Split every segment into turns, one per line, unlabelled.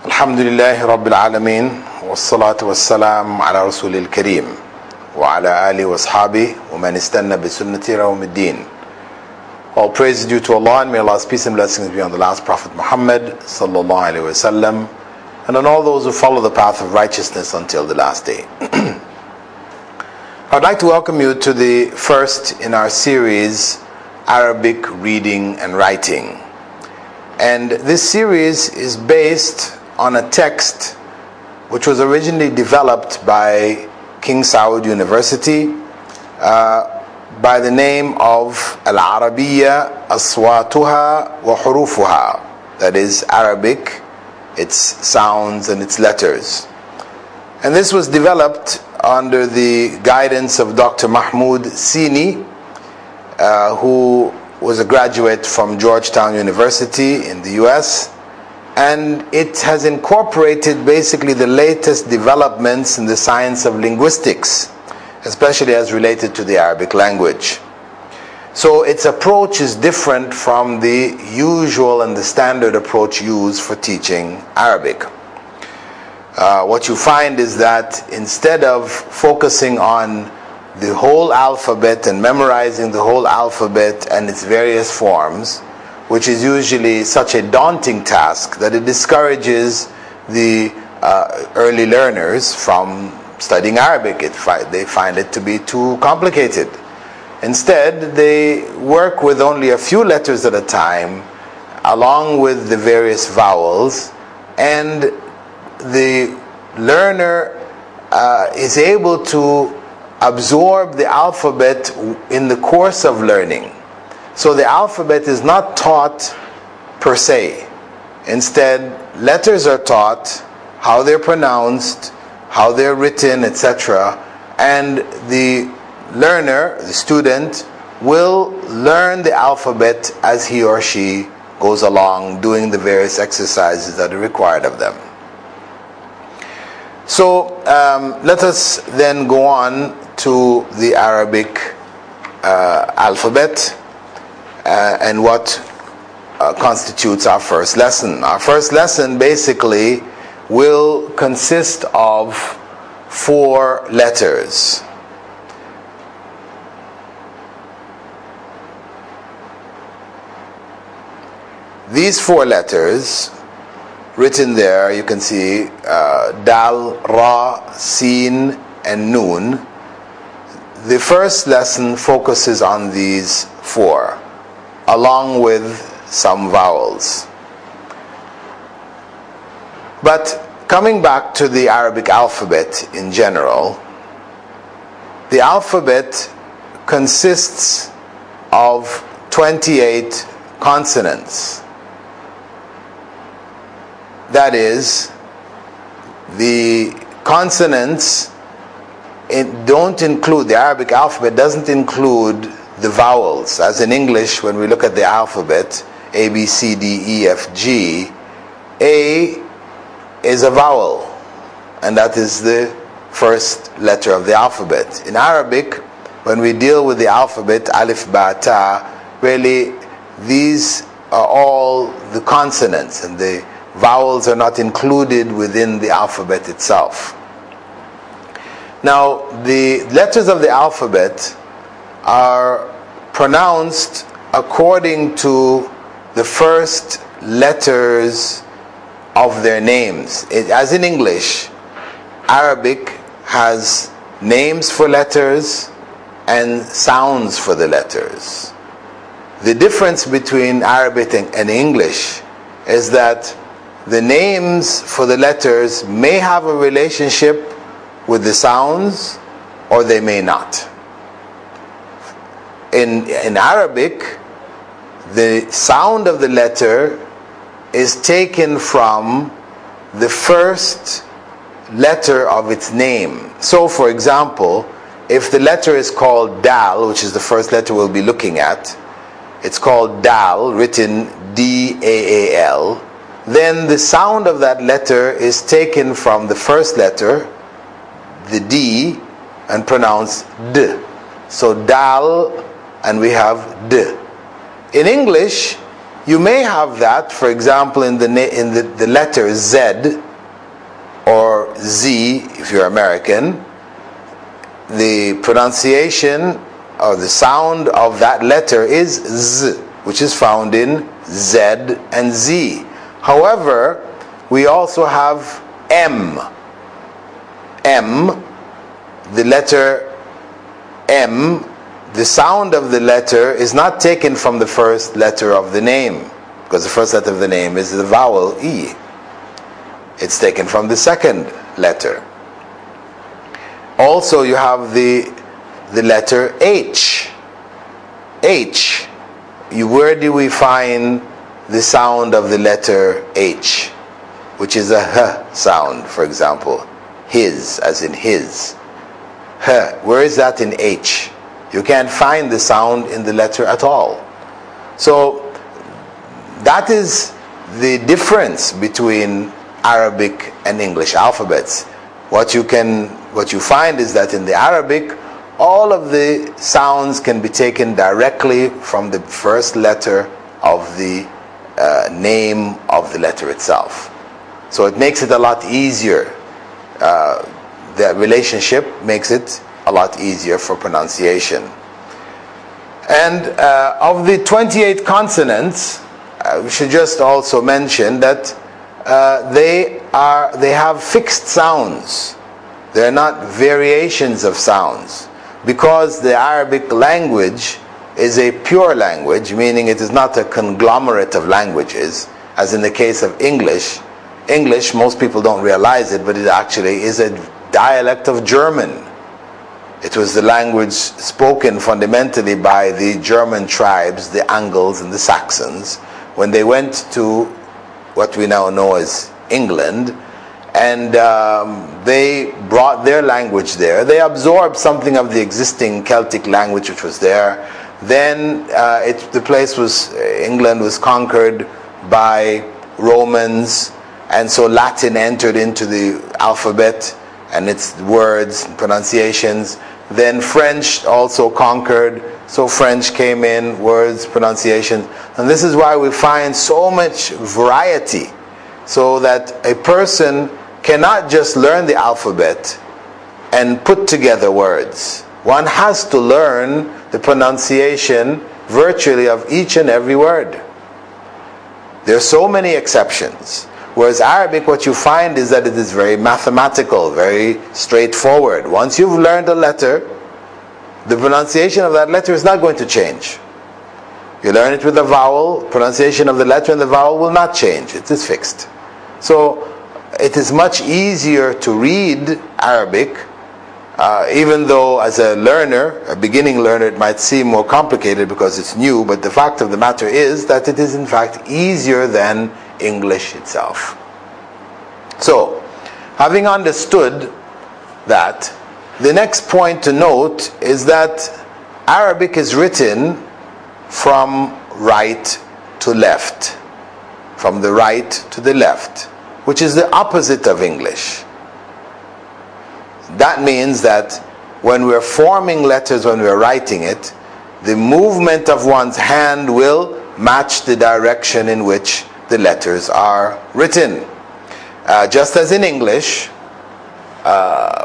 الحمد لله رب العالمين والصلاة والسلام على رسول الكريم وعلى آله وأصحابه ومن استنى بسنته إلى يوم الدين. All praise is due to Allah, and may Allah's peace and blessings be on the last Prophet Muhammad sallallahu alaihi wasallam, and on all those who follow the path of righteousness until the last day. I'd like to welcome you to the first in our series, Arabic Reading and Writing. And this series is based on a text which was originally developed by King Saud University by the name of Al-Arabiyya Aswatuha wa Hurufuha, that is Arabic, its sounds and its letters. And this was developed under the guidance of Dr. Mahmoud Sini, who was a graduate from Georgetown University in the US, and it has incorporated basically the latest developments in the science of linguistics, especially as related to the Arabic language. So its approach is different from the usual and the standard approach used for teaching Arabic. What you find is that instead of focusing on the whole alphabet and memorizing the whole alphabet and its various forms, which is usually such a daunting task that it discourages the early learners from studying Arabic. They find it to be too complicated. Instead, they work with only a few letters at a time, along with the various vowels, and the learner is able to absorb the alphabet in the course of learning. So the alphabet is not taught per se. Instead, letters are taught, how they're pronounced, how they're written, etc. And the learner, the student, will learn the alphabet as he or she goes along, doing the various exercises that are required of them. So let us then go on to the Arabic alphabet and what constitutes our first lesson. Our first lesson basically will consist of 4 letters. These 4 letters written there, you can see Dal, Ra, Sin, and Noon. The first lesson focuses on these 4, along with some vowels. But coming back to the Arabic alphabet in general, the alphabet consists of 28 consonants. That is, the consonants don't include, the Arabic alphabet doesn't include the vowels. As in English, when we look at the alphabet, A, B, C, D, E, F, G, A is a vowel, and that is the first letter of the alphabet. In Arabic, when we deal with the alphabet, Alif, Ba, Ta, really these are all the consonants, and the vowels are not included within the alphabet itself. Now, the letters of the alphabet are pronounced according to the first letters of their names. As in English, Arabic has names for letters and sounds for the letters. The difference between Arabic and English is that the names for the letters may have a relationship with the sounds, or they may not. In Arabic, the sound of the letter is taken from the first letter of its name. So, for example, if the letter is called Dal, which is the first letter we'll be looking at, it's called Dal, written D-A-A-L, then the sound of that letter is taken from the first letter, the D, and pronounced D. So Dal, and we have D. In English, You may have that, for example, in the letter Z or Z, if you're American. The pronunciation or the sound of that letter is Z, which is found in Z and Z. However, we also have M. M, the letter M, the sound of the letter is not taken from the first letter of the name, because the first letter of the name is the vowel E. It's taken from the second letter. Also, you have the letter H. H. Where do we find the sound of the letter H, which is a H sound, for example? His, as in his. H. Where is that in H? You can't find the sound in the letter at all. So that is the difference between Arabic and English alphabets. What you find is that in the Arabic, all of the sounds can be taken directly from the first letter of the name of the letter itself. So it makes it a lot easier. The relationship makes it a lot easier for pronunciation. And of the 28 consonants, we should just also mention that they have fixed sounds. They're not variations of sounds, because the Arabic language is a pure language, meaning it is not a conglomerate of languages, as in the case of English. English, most people don't realize it, but it actually is a dialect of German. It was the language spoken fundamentally by the German tribes, the Angles and the Saxons, when they went to what we now know as England, and they brought their language there. They absorbed something of the existing Celtic language which was there. Then England was conquered by Romans, and so Latin entered into the alphabet and its words and pronunciations. Then French also conquered, so French came in, words, pronunciations. And this is why we find so much variety, so that a person cannot just learn the alphabet and put together words. One has to learn the pronunciation virtually of each and every word. There are so many exceptions. Whereas Arabic, what you find is that it is very mathematical, very straightforward. Once you've learned a letter, the pronunciation of that letter is not going to change. You learn it with a vowel, pronunciation of the letter and the vowel will not change. It is fixed. So it is much easier to read Arabic, even though as a learner, a beginning learner, it might seem more complicated because it's new, but the fact of the matter is that it is in fact easier than English itself. So, having understood that, the next point to note is that Arabic is written from right to left, from the right to the left, which is the opposite of English. That means that when we're forming letters, when we're writing it, the movement of one's hand will match the direction in which the letters are written. Just as in English,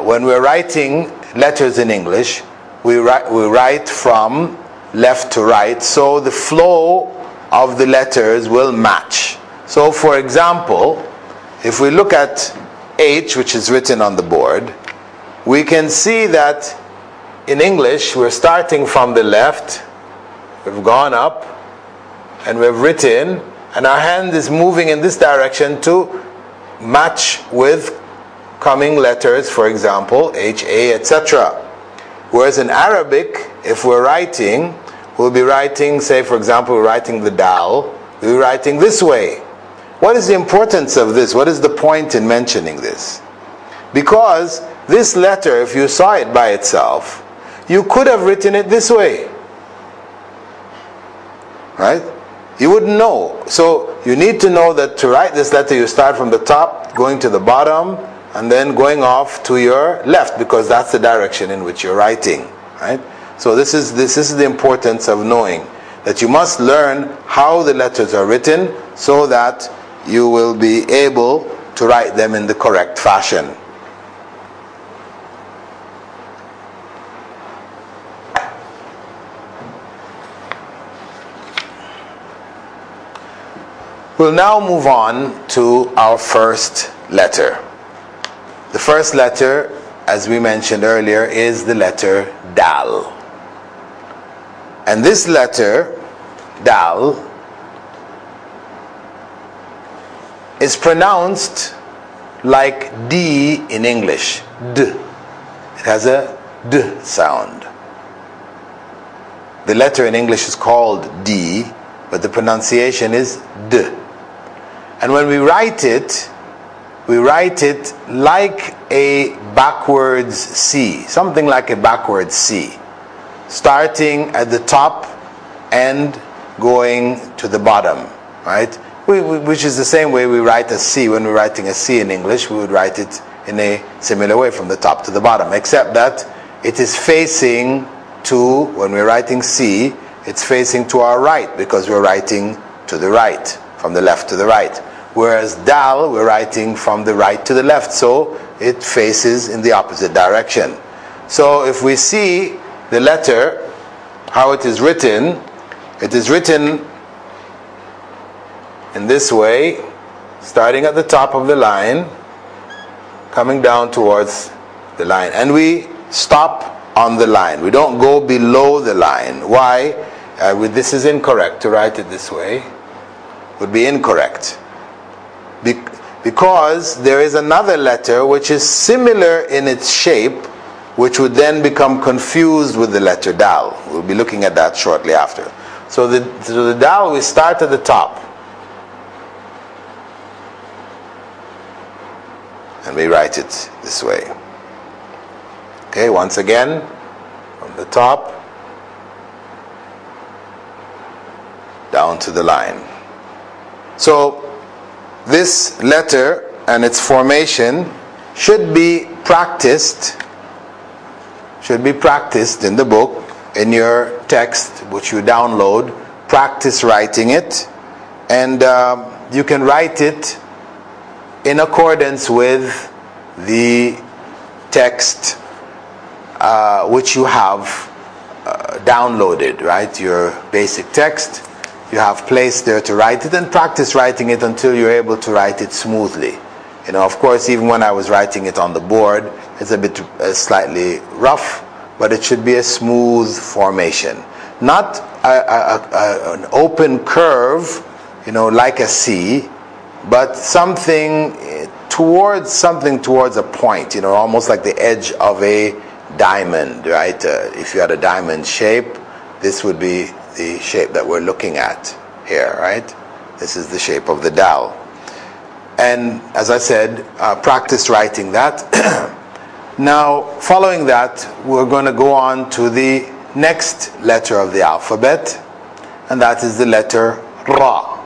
when we're writing letters in English, we write from left to right, so the flow of the letters will match. So for example, if we look at H, which is written on the board, we can see that in English we're starting from the left, we've gone up, and we've written, and our hand is moving in this direction to match with coming letters, for example, H, A, etc. Whereas in Arabic, if we're writing, we'll be writing, say for example, we're writing the dal, we'll be writing this way. What is the importance of this? What is the point in mentioning this? Because this letter, if you saw it by itself, you could have written it this way. Right? You wouldn't know. So you need to know that to write this letter, you start from the top, going to the bottom, and then going off to your left, because that's the direction in which you're writing. Right? So this is the importance of knowing that you must learn how the letters are written so that you will be able to write them in the correct fashion. We'll now move on to our first letter. The first letter, as we mentioned earlier, is the letter Dal. And this letter, Dal, is pronounced like D in English. D. It has a D sound. The letter in English is called D, but the pronunciation is D. And when we write it like a backwards C, something like a backwards C, starting at the top and going to the bottom, right? Which is the same way we write a C. When we're writing a C in English, we would write it in a similar way from the top to the bottom, except that it is facing to, when we're writing C, it's facing to our right because we're writing to the right, from the left to the right. Whereas Dal, we're writing from the right to the left, so it faces in the opposite direction. So if we see the letter, how it is written in this way, starting at the top of the line, coming down towards the line. And we stop on the line. We don't go below the line. Why? This is incorrect. To write it this way would be incorrect. Because there is another letter which is similar in its shape, which would then become confused with the letter Dal. We'll be looking at that shortly after. So the Dal, we start at the top. And we write it this way. Okay, once again, from the top down to the line. So this letter and its formation should be practiced in the book, in your text which you download. Practice writing it, and you can write it in accordance with the text which you have downloaded, right? Your basic text you have placed there to write it, and practice writing it until you're able to write it smoothly. You know, of course, even when I was writing it on the board, it's a bit slightly rough, but it should be a smooth formation. Not an open curve, you know, like a C, but something towards a point, you know, almost like the edge of a diamond, right? If you had a diamond shape, this would be the shape that we're looking at here, right? This is the shape of the Dal. And as I said, practice writing that. Now, following that, we're going to go on to the next letter of the alphabet, and that is the letter Ra.